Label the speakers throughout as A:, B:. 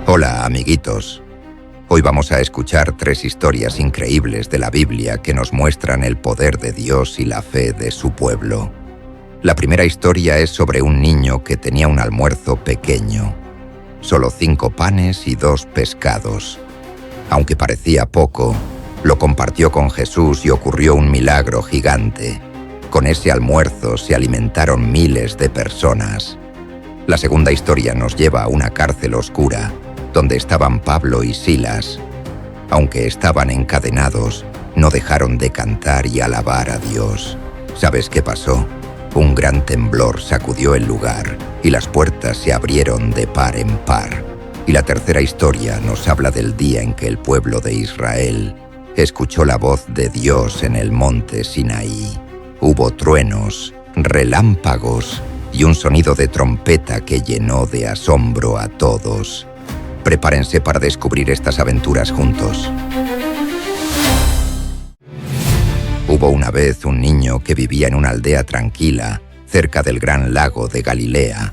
A: Hola, amiguitos. Hoy vamos a escuchar 3 historias increíbles de la Biblia que nos muestran el poder de Dios y la fe de su pueblo. La primera historia es sobre un niño que tenía un almuerzo pequeño. Solo 5 panes y 2 pescados. Aunque parecía poco, lo compartió con Jesús y ocurrió un milagro gigante. Con ese almuerzo se alimentaron miles de personas. La segunda historia nos lleva a una cárcel oscura, donde estaban Pablo y Silas. Aunque estaban encadenados, no dejaron de cantar y alabar a Dios. ¿Sabes qué pasó? Un gran temblor sacudió el lugar y las puertas se abrieron de par en par. Y la tercera historia nos habla del día en que el pueblo de Israel escuchó la voz de Dios en el monte Sinaí. Hubo truenos, relámpagos y un sonido de trompeta que llenó de asombro a todos. Prepárense para descubrir estas aventuras juntos. Hubo una vez un niño que vivía en una aldea tranquila, cerca del gran lago de Galilea.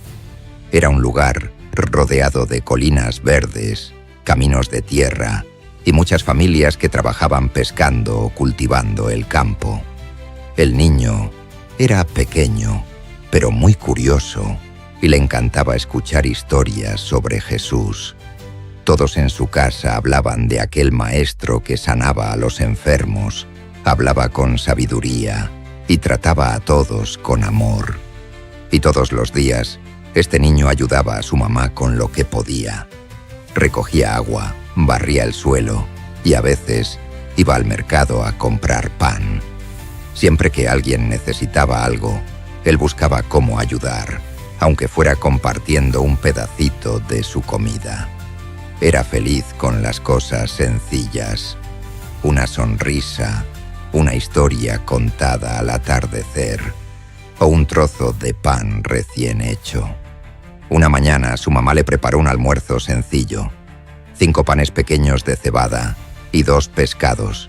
A: Era un lugar rodeado de colinas verdes, caminos de tierra y muchas familias que trabajaban pescando o cultivando el campo. El niño era pequeño, pero muy curioso, y le encantaba escuchar historias sobre Jesús. Todos en su casa hablaban de aquel maestro que sanaba a los enfermos, hablaba con sabiduría y trataba a todos con amor. Y todos los días, este niño ayudaba a su mamá con lo que podía. Recogía agua, barría el suelo y a veces iba al mercado a comprar pan. Siempre que alguien necesitaba algo, él buscaba cómo ayudar, aunque fuera compartiendo un pedacito de su comida. Era feliz con las cosas sencillas. Una sonrisa, una historia contada al atardecer o un trozo de pan recién hecho. Una mañana su mamá le preparó un almuerzo sencillo. 5 panes pequeños de cebada y 2 pescados.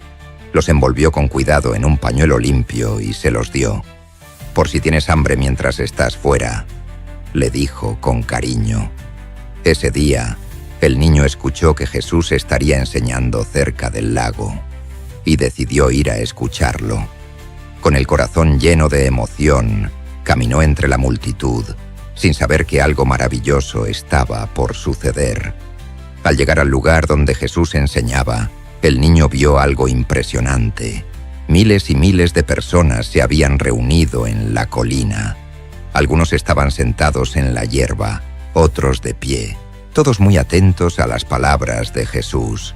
A: Los envolvió con cuidado en un pañuelo limpio y se los dio. Por si tienes hambre mientras estás fuera, le dijo con cariño. Ese día, el niño escuchó que Jesús estaría enseñando cerca del lago y decidió ir a escucharlo. Con el corazón lleno de emoción, caminó entre la multitud, sin saber que algo maravilloso estaba por suceder. Al llegar al lugar donde Jesús enseñaba, el niño vio algo impresionante. Miles y miles de personas se habían reunido en la colina. Algunos estaban sentados en la hierba, otros de pie, todos muy atentos a las palabras de Jesús.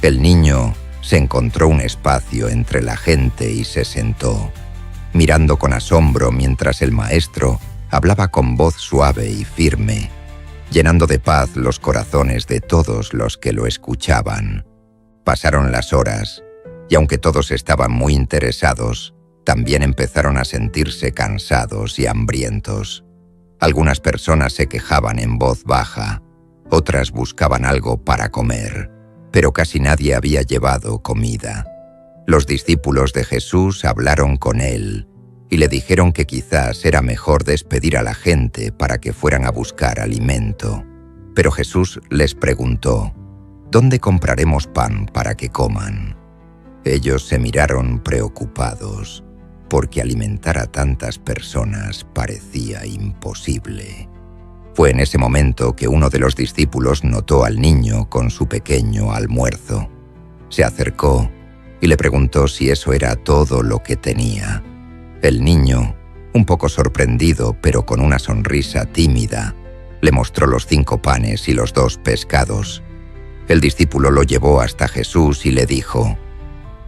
A: El niño se encontró un espacio entre la gente y se sentó, mirando con asombro mientras el maestro hablaba con voz suave y firme, llenando de paz los corazones de todos los que lo escuchaban. Pasaron las horas, y aunque todos estaban muy interesados, también empezaron a sentirse cansados y hambrientos. Algunas personas se quejaban en voz baja, otras buscaban algo para comer, pero casi nadie había llevado comida. Los discípulos de Jesús hablaron con él y le dijeron que quizás era mejor despedir a la gente para que fueran a buscar alimento. Pero Jesús les preguntó, ¿dónde compraremos pan para que coman? Ellos se miraron preocupados, porque alimentar a tantas personas parecía imposible. Fue en ese momento que uno de los discípulos notó al niño con su pequeño almuerzo. Se acercó y le preguntó si eso era todo lo que tenía. El niño, un poco sorprendido pero con una sonrisa tímida, le mostró los 5 panes y los 2 pescados. El discípulo lo llevó hasta Jesús y le dijo,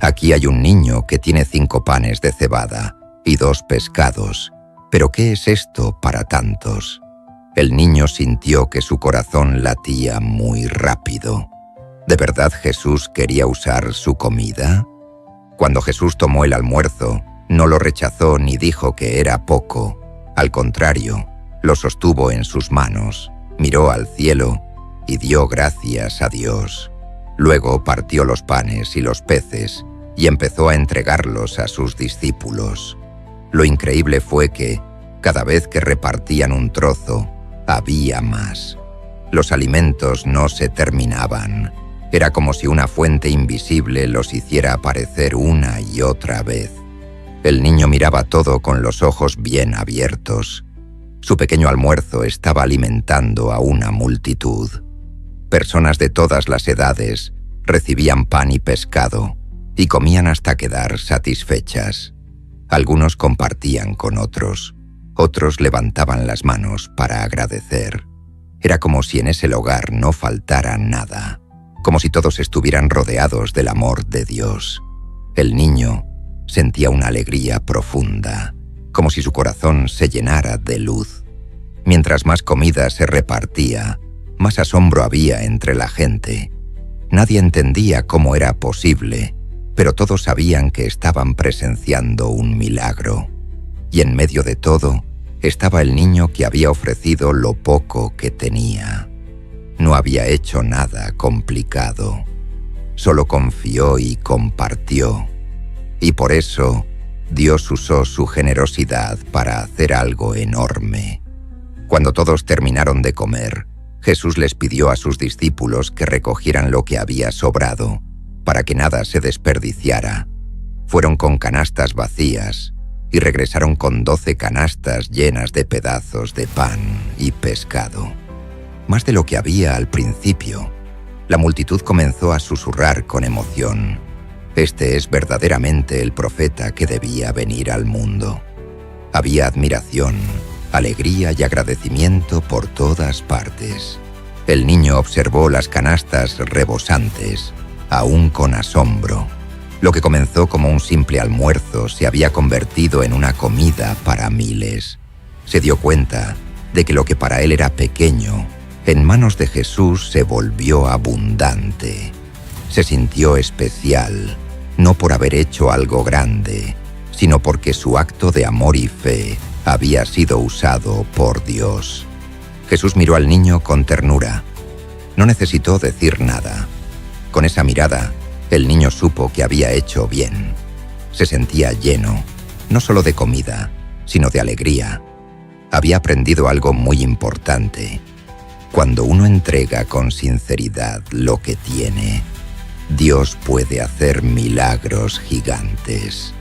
A: «Aquí hay un niño que tiene 5 panes de cebada y 2 pescados, pero ¿qué es esto para tantos?». El niño sintió que su corazón latía muy rápido. ¿De verdad Jesús quería usar su comida? Cuando Jesús tomó el almuerzo, no lo rechazó ni dijo que era poco. Al contrario, lo sostuvo en sus manos, miró al cielo y dio gracias a Dios. Luego partió los panes y los peces y empezó a entregarlos a sus discípulos. Lo increíble fue que, cada vez que repartían un trozo, había más. Los alimentos no se terminaban. Era como si una fuente invisible los hiciera aparecer una y otra vez. El niño miraba todo con los ojos bien abiertos. Su pequeño almuerzo estaba alimentando a una multitud. Personas de todas las edades recibían pan y pescado y comían hasta quedar satisfechas. Algunos compartían con otros. Otros levantaban las manos para agradecer. Era como si en ese lugar no faltara nada, como si todos estuvieran rodeados del amor de Dios. El niño sentía una alegría profunda, como si su corazón se llenara de luz. Mientras más comida se repartía, más asombro había entre la gente. Nadie entendía cómo era posible, pero todos sabían que estaban presenciando un milagro. Y en medio de todo, estaba el niño que había ofrecido lo poco que tenía. No había hecho nada complicado. Solo confió y compartió. Y por eso, Dios usó su generosidad para hacer algo enorme. Cuando todos terminaron de comer, Jesús les pidió a sus discípulos que recogieran lo que había sobrado, para que nada se desperdiciara. Fueron con canastas vacías, y regresaron con 12 canastas llenas de pedazos de pan y pescado. Más de lo que había al principio. La multitud comenzó a susurrar con emoción: «Este es verdaderamente el profeta que debía venir al mundo». Había admiración, alegría y agradecimiento por todas partes. El niño observó las canastas rebosantes, aún con asombro. Lo que comenzó como un simple almuerzo se había convertido en una comida para miles. Se dio cuenta de que lo que para él era pequeño, en manos de Jesús se volvió abundante. Se sintió especial, no por haber hecho algo grande, sino porque su acto de amor y fe había sido usado por Dios. Jesús miró al niño con ternura. No necesitó decir nada. Con esa mirada, el niño supo que había hecho bien. Se sentía lleno, no solo de comida, sino de alegría. Había aprendido algo muy importante. Cuando uno entrega con sinceridad lo que tiene, Dios puede hacer milagros gigantes.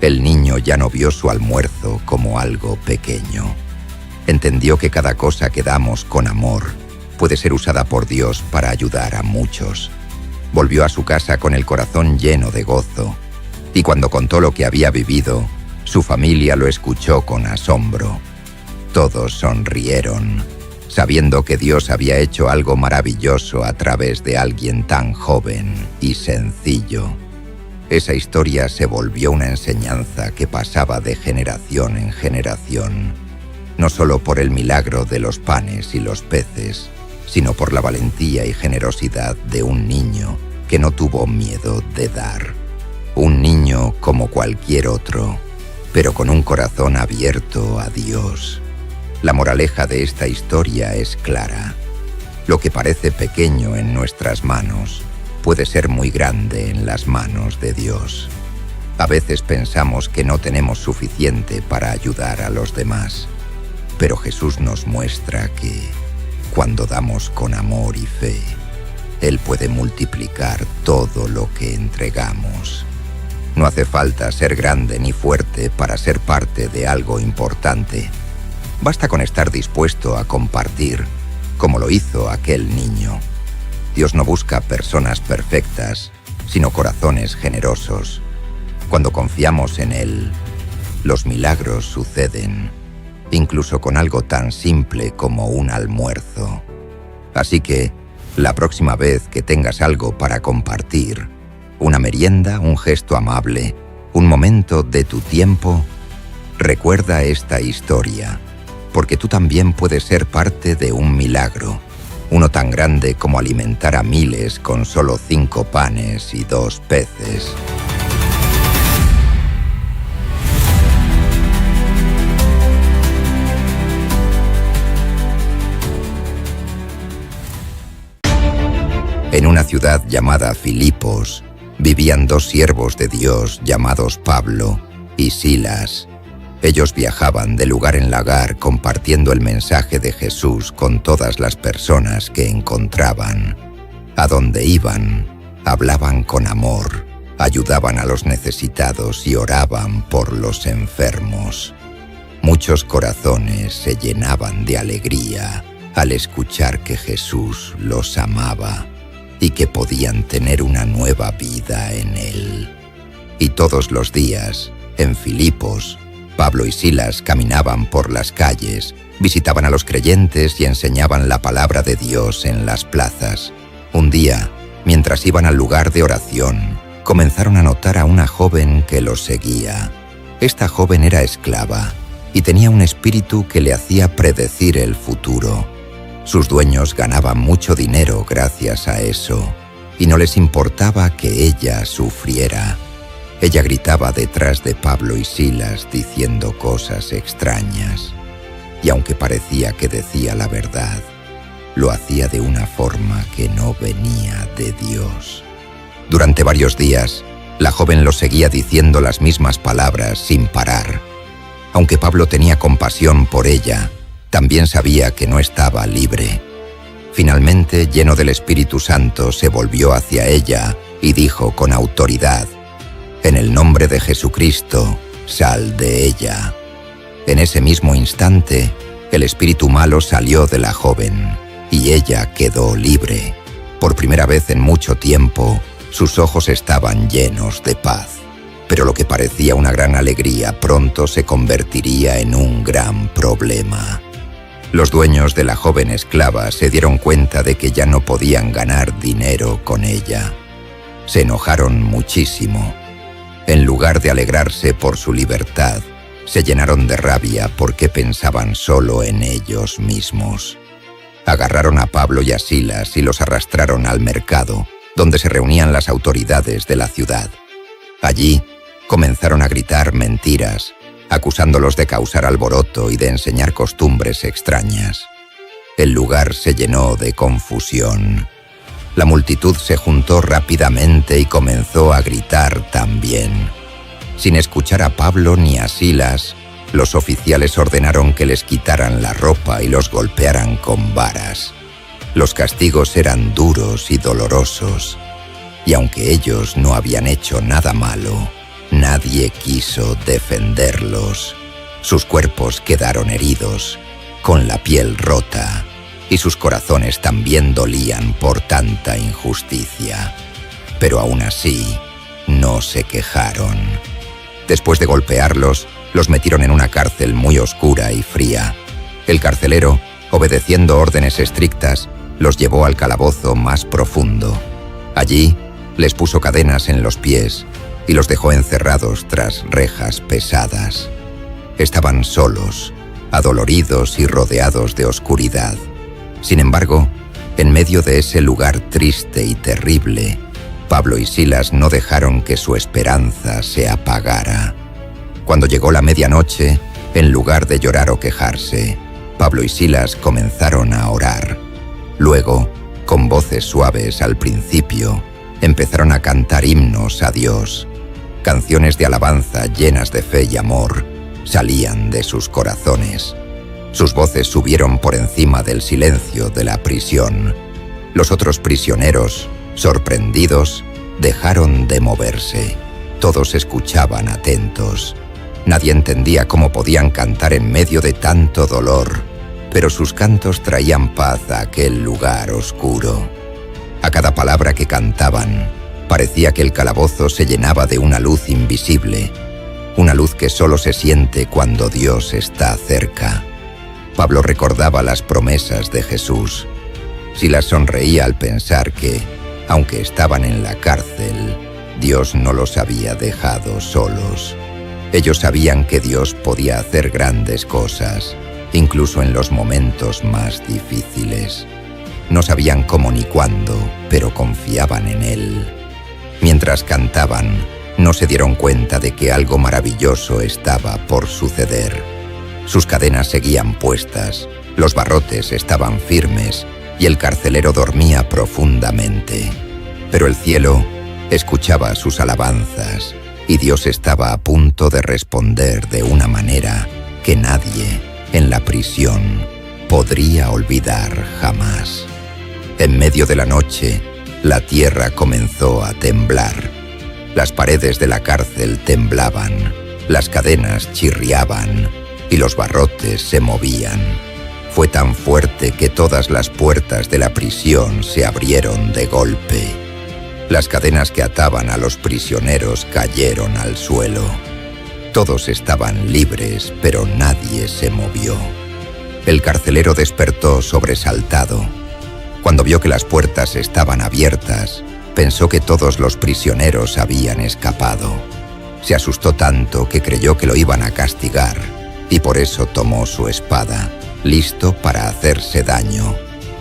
A: El niño ya no vio su almuerzo como algo pequeño. Entendió que cada cosa que damos con amor puede ser usada por Dios para ayudar a muchos. Volvió a su casa con el corazón lleno de gozo, y cuando contó lo que había vivido, su familia lo escuchó con asombro. Todos sonrieron, sabiendo que Dios había hecho algo maravilloso a través de alguien tan joven y sencillo. Esa historia se volvió una enseñanza que pasaba de generación en generación, no solo por el milagro de los panes y los peces, sino por la valentía y generosidad de un niño que no tuvo miedo de dar. Un niño como cualquier otro, pero con un corazón abierto a Dios. La moraleja de esta historia es clara. Lo que parece pequeño en nuestras manos puede ser muy grande en las manos de Dios. A veces pensamos que no tenemos suficiente para ayudar a los demás, pero Jesús nos muestra que, cuando damos con amor y fe, Él puede multiplicar todo lo que entregamos. No hace falta ser grande ni fuerte para ser parte de algo importante. Basta con estar dispuesto a compartir, como lo hizo aquel niño. Dios no busca personas perfectas, sino corazones generosos. Cuando confiamos en Él, los milagros suceden, incluso con algo tan simple como un almuerzo. Así que, la próxima vez que tengas algo para compartir, una merienda, un gesto amable, un momento de tu tiempo, recuerda esta historia, porque tú también puedes ser parte de un milagro, uno tan grande como alimentar a miles con solo 5 panes y 2 peces. En una ciudad llamada Filipos, vivían 2 siervos de Dios llamados Pablo y Silas. Ellos viajaban de lugar en lugar compartiendo el mensaje de Jesús con todas las personas que encontraban. A donde iban, hablaban con amor, ayudaban a los necesitados y oraban por los enfermos. Muchos corazones se llenaban de alegría al escuchar que Jesús los amaba y que podían tener una nueva vida en Él. Y todos los días, en Filipos, Pablo y Silas caminaban por las calles, visitaban a los creyentes y enseñaban la palabra de Dios en las plazas. Un día, mientras iban al lugar de oración, comenzaron a notar a una joven que los seguía. Esta joven era esclava y tenía un espíritu que le hacía predecir el futuro. Sus dueños ganaban mucho dinero gracias a eso, y no les importaba que ella sufriera. Ella gritaba detrás de Pablo y Silas diciendo cosas extrañas, y aunque parecía que decía la verdad, lo hacía de una forma que no venía de Dios. Durante varios días, la joven los seguía diciendo las mismas palabras sin parar. Aunque Pablo tenía compasión por ella, también sabía que no estaba libre. Finalmente, lleno del Espíritu Santo, se volvió hacia ella y dijo con autoridad: «En el nombre de Jesucristo, sal de ella». En ese mismo instante, el espíritu malo salió de la joven y ella quedó libre. Por primera vez en mucho tiempo, sus ojos estaban llenos de paz. Pero lo que parecía una gran alegría pronto se convertiría en un gran problema. Los dueños de la joven esclava se dieron cuenta de que ya no podían ganar dinero con ella. Se enojaron muchísimo. En lugar de alegrarse por su libertad, se llenaron de rabia porque pensaban solo en ellos mismos. Agarraron a Pablo y a Silas y los arrastraron al mercado, donde se reunían las autoridades de la ciudad. Allí, comenzaron a gritar mentiras, acusándolos de causar alboroto y de enseñar costumbres extrañas. El lugar se llenó de confusión. La multitud se juntó rápidamente y comenzó a gritar también. Sin escuchar a Pablo ni a Silas, los oficiales ordenaron que les quitaran la ropa y los golpearan con varas. Los castigos eran duros y dolorosos, y aunque ellos no habían hecho nada malo, nadie quiso defenderlos. Sus cuerpos quedaron heridos, con la piel rota, y sus corazones también dolían por tanta injusticia. Pero aún así, no se quejaron. Después de golpearlos, los metieron en una cárcel muy oscura y fría. El carcelero, obedeciendo órdenes estrictas, los llevó al calabozo más profundo. Allí, les puso cadenas en los pies y los dejó encerrados tras rejas pesadas. Estaban solos, adoloridos y rodeados de oscuridad. Sin embargo, en medio de ese lugar triste y terrible, Pablo y Silas no dejaron que su esperanza se apagara. Cuando llegó la medianoche, en lugar de llorar o quejarse, Pablo y Silas comenzaron a orar. Luego, con voces suaves al principio, empezaron a cantar himnos a Dios. Canciones de alabanza llenas de fe y amor salían de sus corazones. Sus voces subieron por encima del silencio de la prisión. Los otros prisioneros, sorprendidos, dejaron de moverse. Todos escuchaban atentos. Nadie entendía cómo podían cantar en medio de tanto dolor, pero sus cantos traían paz a aquel lugar oscuro. A cada palabra que cantaban, parecía que el calabozo se llenaba de una luz invisible, una luz que solo se siente cuando Dios está cerca. Pablo recordaba las promesas de Jesús. Silas sonreía al pensar que, aunque estaban en la cárcel, Dios no los había dejado solos. Ellos sabían que Dios podía hacer grandes cosas, incluso en los momentos más difíciles. No sabían cómo ni cuándo, pero confiaban en Él. Mientras cantaban, no se dieron cuenta de que algo maravilloso estaba por suceder. Sus cadenas seguían puestas, los barrotes estaban firmes y el carcelero dormía profundamente. Pero el cielo escuchaba sus alabanzas y Dios estaba a punto de responder de una manera que nadie en la prisión podría olvidar jamás. En medio de la noche, la tierra comenzó a temblar. Las paredes de la cárcel temblaban, las cadenas chirriaban y los barrotes se movían. Fue tan fuerte que todas las puertas de la prisión se abrieron de golpe. Las cadenas que ataban a los prisioneros cayeron al suelo. Todos estaban libres, pero nadie se movió. El carcelero despertó sobresaltado. Cuando vio que las puertas estaban abiertas, pensó que todos los prisioneros habían escapado. Se asustó tanto que creyó que lo iban a castigar, y por eso tomó su espada, listo para hacerse daño.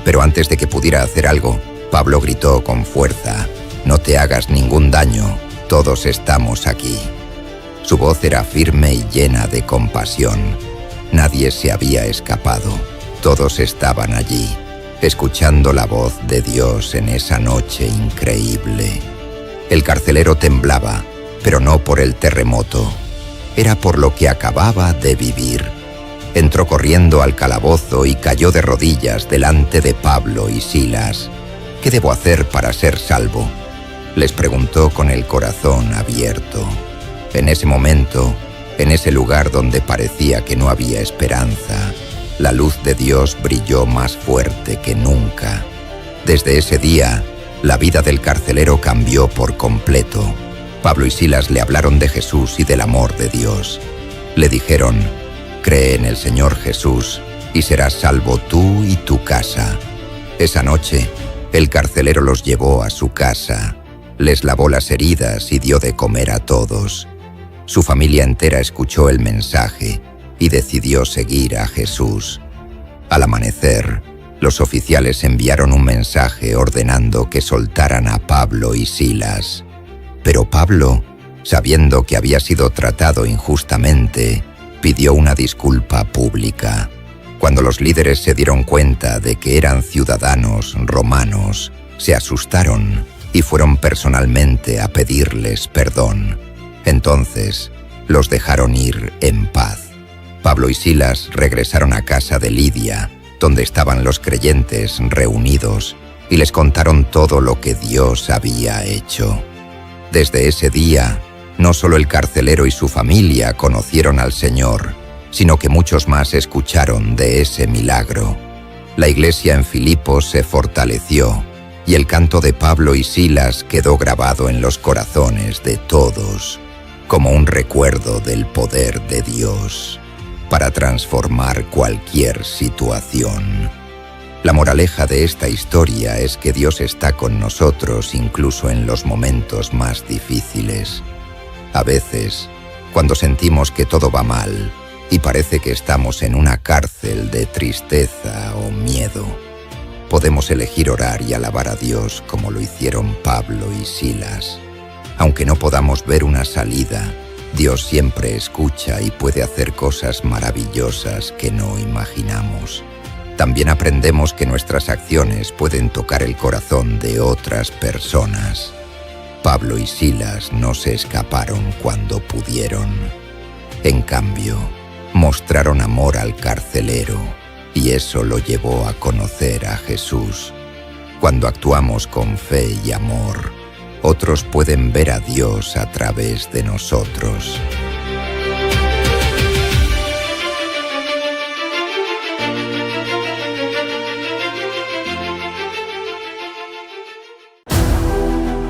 A: Pero antes de que pudiera hacer algo, Pablo gritó con fuerza: «No te hagas ningún daño, todos estamos aquí». Su voz era firme y llena de compasión. Nadie se había escapado, todos estaban allí, escuchando la voz de Dios en esa noche increíble. El carcelero temblaba, pero no por el terremoto, era por lo que acababa de vivir. Entró corriendo al calabozo y cayó de rodillas delante de Pablo y Silas. «¿Qué debo hacer para ser salvo?», les preguntó con el corazón abierto. En ese momento, en ese lugar donde parecía que no había esperanza, la luz de Dios brilló más fuerte que nunca. Desde ese día, la vida del carcelero cambió por completo. Pablo y Silas le hablaron de Jesús y del amor de Dios. Le dijeron: «Cree en el Señor Jesús y serás salvo tú y tu casa». Esa noche, el carcelero los llevó a su casa, les lavó las heridas y dio de comer a todos. Su familia entera escuchó el mensaje y decidió seguir a Jesús. Al amanecer, los oficiales enviaron un mensaje ordenando que soltaran a Pablo y Silas. Pero Pablo, sabiendo que había sido tratado injustamente, pidió una disculpa pública. Cuando los líderes se dieron cuenta de que eran ciudadanos romanos, se asustaron y fueron personalmente a pedirles perdón. Entonces, los dejaron ir en paz. Pablo y Silas regresaron a casa de Lidia, donde estaban los creyentes reunidos, y les contaron todo lo que Dios había hecho. Desde ese día, no solo el carcelero y su familia conocieron al Señor, sino que muchos más escucharon de ese milagro. La iglesia en Filipos se fortaleció, y el canto de Pablo y Silas quedó grabado en los corazones de todos, como un recuerdo del poder de Dios para transformar cualquier situación. La moraleja de esta historia es que Dios está con nosotros incluso en los momentos más difíciles. A veces, cuando sentimos que todo va mal y parece que estamos en una cárcel de tristeza o miedo, podemos elegir orar y alabar a Dios como lo hicieron Pablo y Silas. Aunque no podamos ver una salida, Dios siempre escucha y puede hacer cosas maravillosas que no imaginamos. También aprendemos que nuestras acciones pueden tocar el corazón de otras personas. Pablo y Silas no se escaparon cuando pudieron. En cambio, mostraron amor al carcelero y eso lo llevó a conocer a Jesús. Cuando actuamos con fe y amor, otros pueden ver a Dios a través de nosotros.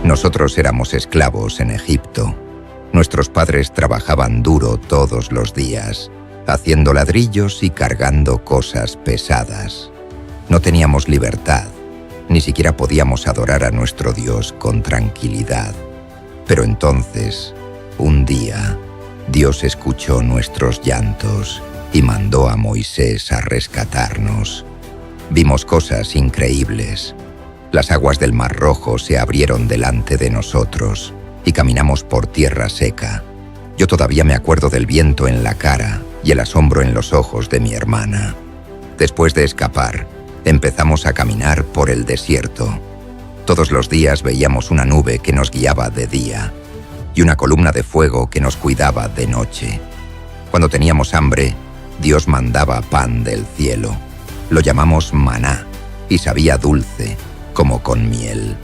A: Nosotros éramos esclavos en Egipto. Nuestros padres trabajaban duro todos los días, haciendo ladrillos y cargando cosas pesadas. No teníamos libertad. Ni siquiera podíamos adorar a nuestro Dios con tranquilidad. Pero entonces, un día, Dios escuchó nuestros llantos y mandó a Moisés a rescatarnos. Vimos cosas increíbles. Las aguas del Mar Rojo se abrieron delante de nosotros y caminamos por tierra seca. Yo todavía me acuerdo del viento en la cara y el asombro en los ojos de mi hermana. Después de escapar, empezamos a caminar por el desierto. Todos los días veíamos una nube que nos guiaba de día. y una columna de fuego que nos cuidaba de noche. Cuando teníamos hambre, Dios mandaba pan del cielo. Lo llamamos maná y sabía dulce, como con miel.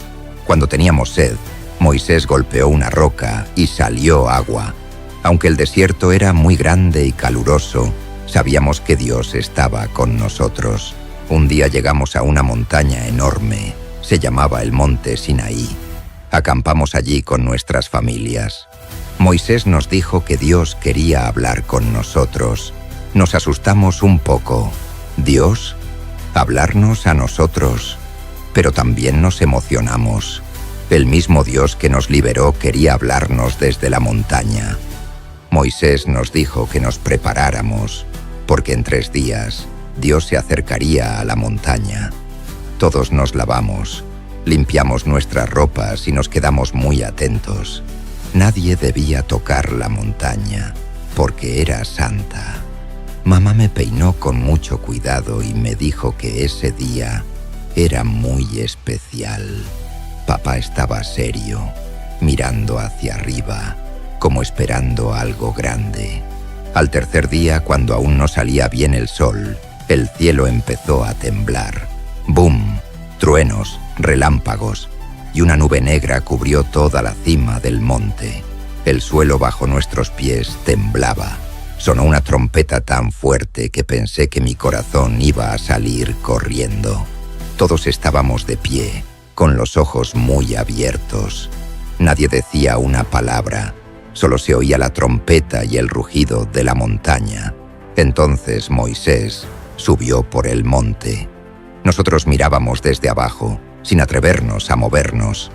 A: Cuando teníamos sed, Moisés golpeó una roca y salió agua. Aunque el desierto era muy grande y caluroso, sabíamos que Dios estaba con nosotros. Un día llegamos a una montaña enorme. Se llamaba el Monte Sinaí. Acampamos allí con nuestras familias. Moisés nos dijo que Dios quería hablar con nosotros. Nos asustamos un poco. ¿Dios? ¿Hablarnos a nosotros? Pero también nos emocionamos. El mismo Dios que nos liberó quería hablarnos desde la montaña. Moisés nos dijo que nos preparáramos, porque en 3 días Dios se acercaría a la montaña. Todos nos lavamos, limpiamos nuestras ropas y nos quedamos muy atentos. Nadie debía tocar la montaña, porque era santa. Mamá me peinó con mucho cuidado y me dijo que ese día era muy especial. Papá estaba serio, mirando hacia arriba, como esperando algo grande. Al 3er día, cuando aún no salía bien el sol, el cielo empezó a temblar. ¡Bum! Truenos, relámpagos, y una nube negra cubrió toda la cima del monte. El suelo bajo nuestros pies temblaba. Sonó una trompeta tan fuerte que pensé que mi corazón iba a salir corriendo. Todos estábamos de pie, con los ojos muy abiertos. Nadie decía una palabra, solo se oía la trompeta y el rugido de la montaña. Entonces Moisés subió por el monte. Nosotros mirábamos desde abajo, sin atrevernos a movernos.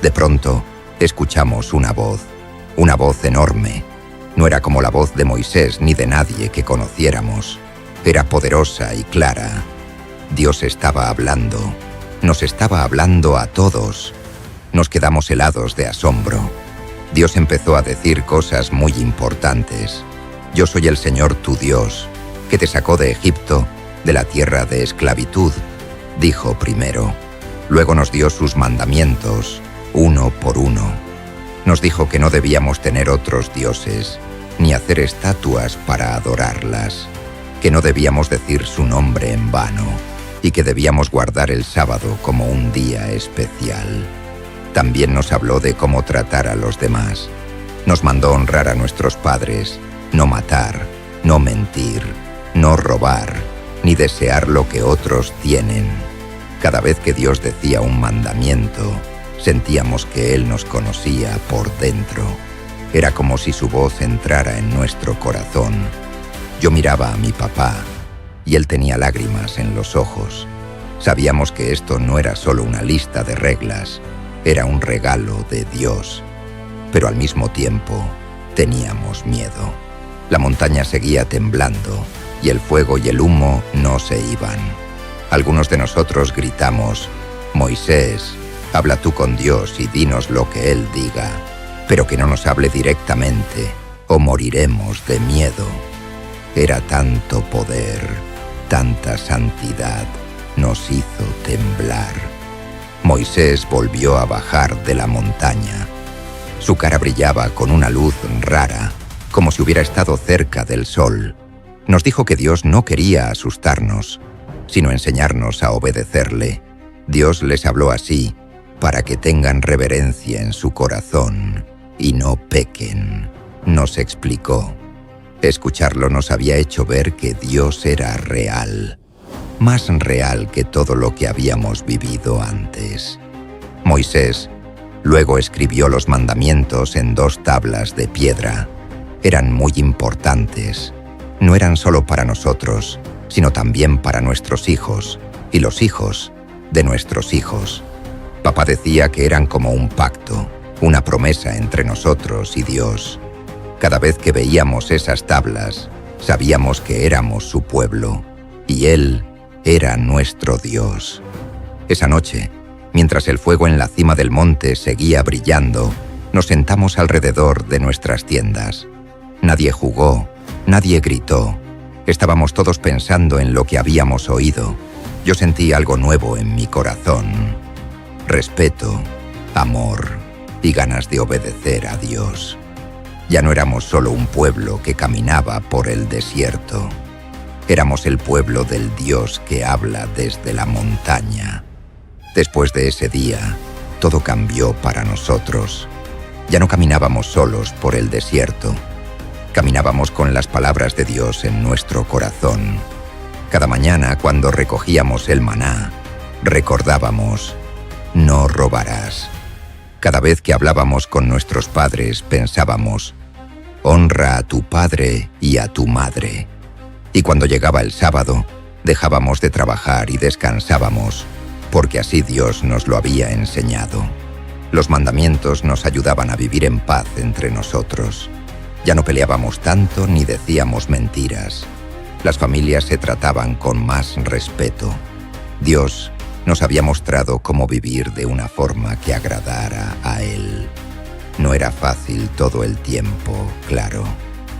A: De pronto, escuchamos una voz enorme. No era como la voz de Moisés ni de nadie que conociéramos. Era poderosa y clara. Dios estaba hablando. Nos estaba hablando a todos. Nos quedamos helados de asombro. Dios empezó a decir cosas muy importantes. Yo soy el Señor tu Dios, que te sacó de Egipto, de la tierra de esclavitud, dijo primero. Luego nos dio sus mandamientos, uno por uno. Nos dijo que no debíamos tener otros dioses, ni hacer estatuas para adorarlas, que no debíamos decir su nombre en vano, y que debíamos guardar el sábado como un día especial. También nos habló de cómo tratar a los demás. Nos mandó honrar a nuestros padres, no matar, no mentir, no robar, ni desear lo que otros tienen. Cada vez que Dios decía un mandamiento, sentíamos que Él nos conocía por dentro. Era como si su voz entrara en nuestro corazón. Yo miraba a mi papá y él tenía lágrimas en los ojos. Sabíamos que esto no era solo una lista de reglas, era un regalo de Dios. Pero al mismo tiempo, teníamos miedo. La montaña seguía temblando y el fuego y el humo no se iban. Algunos de nosotros gritamos: Moisés, habla tú con Dios y dinos lo que Él diga, pero que no nos hable directamente o moriremos de miedo. Era tanto poder, tanta santidad, nos hizo temblar. Moisés volvió a bajar de la montaña. Su cara brillaba con una luz rara, como si hubiera estado cerca del sol. Nos dijo que Dios no quería asustarnos, sino enseñarnos a obedecerle. Dios les habló así, para que tengan reverencia en su corazón y no pequen, nos explicó. Escucharlo nos había hecho ver que Dios era real, más real que todo lo que habíamos vivido antes. Moisés luego escribió los mandamientos en 2 tablas de piedra. Eran muy importantes. No eran solo para nosotros, sino también para nuestros hijos y los hijos de nuestros hijos. Papá decía que eran como un pacto, una promesa entre nosotros y Dios. Cada vez que veíamos esas tablas, sabíamos que éramos su pueblo y Él era nuestro Dios. Esa noche, mientras el fuego en la cima del monte seguía brillando, nos sentamos alrededor de nuestras tiendas. Nadie jugó, nadie gritó. Estábamos todos pensando en lo que habíamos oído. Yo sentí algo nuevo en mi corazón. Respeto, amor, y ganas de obedecer a Dios. Ya no éramos solo un pueblo que caminaba por el desierto. Éramos el pueblo del Dios que habla desde la montaña. Después de ese día, todo cambió para nosotros. Ya no caminábamos solos por el desierto. Caminábamos con las palabras de Dios en nuestro corazón. Cada mañana, cuando recogíamos el maná, recordábamos: no robarás. Cada vez que hablábamos con nuestros padres, pensábamos: honra a tu padre y a tu madre. Y cuando llegaba el sábado, dejábamos de trabajar y descansábamos, porque así Dios nos lo había enseñado. Los mandamientos nos ayudaban a vivir en paz entre nosotros. Ya no peleábamos tanto ni decíamos mentiras. Las familias se trataban con más respeto. Dios nos había mostrado cómo vivir de una forma que agradara a Él. No era fácil todo el tiempo, claro.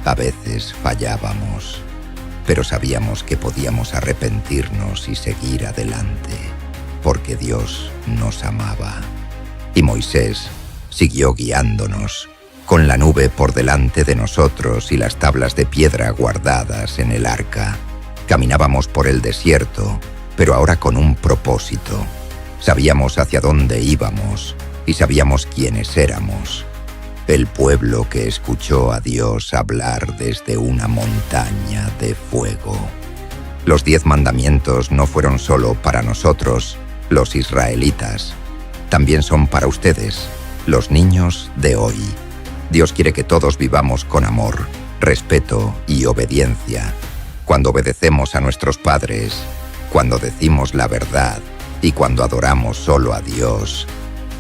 A: A veces fallábamos, pero sabíamos que podíamos arrepentirnos y seguir adelante, porque Dios nos amaba. Y Moisés siguió guiándonos, con la nube por delante de nosotros y las tablas de piedra guardadas en el arca. Caminábamos por el desierto, pero ahora con un propósito. Sabíamos hacia dónde íbamos y sabíamos quiénes éramos. El pueblo que escuchó a Dios hablar desde una montaña de fuego. Los 10 mandamientos no fueron solo para nosotros, los israelitas. También son para ustedes, los niños de hoy. Dios quiere que todos vivamos con amor, respeto y obediencia. Cuando obedecemos a nuestros padres, cuando decimos la verdad y cuando adoramos solo a Dios,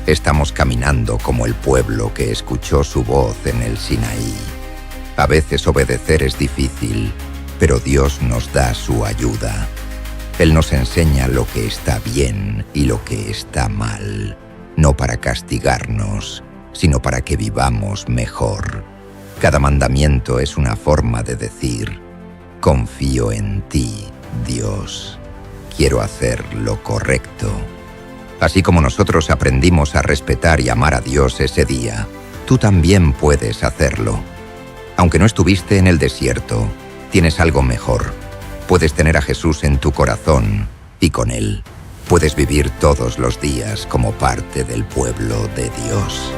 A: estamos caminando como el pueblo que escuchó su voz en el Sinaí. A veces obedecer es difícil, pero Dios nos da su ayuda. Él nos enseña lo que está bien y lo que está mal, no para castigarnos, sino para que vivamos mejor. Cada mandamiento es una forma de decir: confío en ti, Dios. Quiero hacer lo correcto. Así como nosotros aprendimos a respetar y amar a Dios ese día, tú también puedes hacerlo. Aunque no estuviste en el desierto, tienes algo mejor. Puedes tener a Jesús en tu corazón y con Él puedes vivir todos los días como parte del pueblo de Dios.